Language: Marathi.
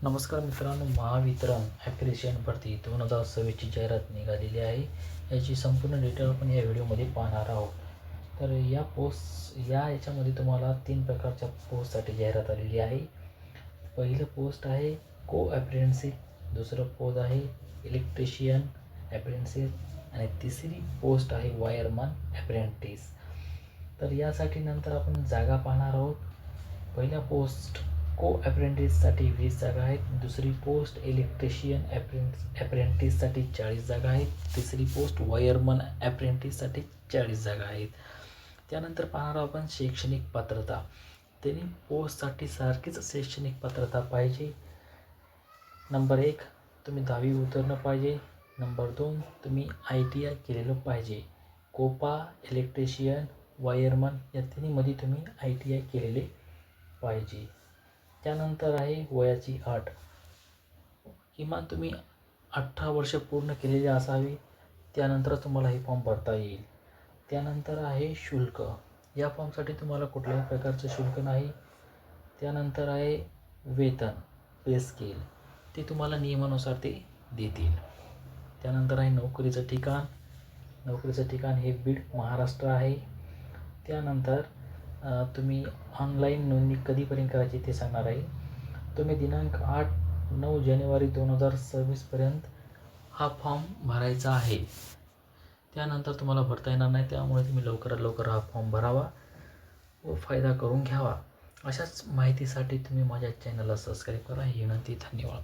नमस्कार मित्रांनो, महावितरण ॲप्रिशिएशन भरती 2026ची जाहिरात निघालेली आहे. याची संपूर्ण डिटेल आपण या व्हिडिओमध्ये पाहणार आहोत. तर याच्यामध्ये तुम्हाला 3 प्रकारच्या पोस्टसाठी जाहिरात आलेली आहे. पहिलं पोस्ट आहे को अप्रेंटिस, दुसरं पोस्ट आहे इलेक्ट्रिशियन अप्रेंटिस आणि तिसरी पोस्ट आहे वायरमन अप्रेंटिस. तर यासाठी नंतर आपण जागा पाहणार आहोत. पहिल्या पोस्ट को अप्रेंटिससाठी 20 जागा आहेत. दुसरी पोस्ट इलेक्ट्रिशियन अप्रेंटिससाठी 40 जागा आहेत. तिसरी पोस्ट वायरमन अप्रेंटिससाठी 40 जागा आहेत. त्यानंतर पाहणार आहोत आपण शैक्षणिक पात्रता. त्यांनी पोस्टसाठी सारखीच शैक्षणिक पात्रता पाहिजे. नंबर 1, तुम्ही 10वी उत्तीर्ण पाहिजे. नंबर 2, तुम्ही ITI केलेलं पाहिजे. कोपा, इलेक्ट्रिशियन, वायरमन या तिन्हीमध्ये तुम्ही ITI केलेले पाहिजे. त्यानंतर आहे वयाची अट. किमान तुम्ही 18 वर्ष पूर्ण केलेले असावे. त्यानंतर तुम्हाला हे फॉर्म भरता येईल. त्यानंतर आहे शुल्क. या फॉर्मसाठी तुम्हाला कुठल्याही प्रकारचं शुल्क नाही. त्यानंतर आहे वेतन, पे स्केल, ते तुम्हाला नियमानुसार ते देतील. त्यानंतर आहे नोकरीचं ठिकाण. नोकरीचं ठिकाण हे बीड, महाराष्ट्र आहे. त्यानंतर तुम्ही ऑनलाईन नोंदणी कधीपर्यंत करायची ते सांगणार आहे. तुम्ही दिनांक 8-9 जानेवारी 2026पर्यंत हा फॉर्म भरायचा आहे. त्यानंतर तुम्हाला भरता येणार नाही. त्यामुळे तुम्ही लवकरात लवकर हा फॉर्म भरावा व फायदा करून घ्यावा. अशाच माहितीसाठी तुम्ही माझ्या चॅनलला सबस्क्राईब करा ही विनंती. धन्यवाद.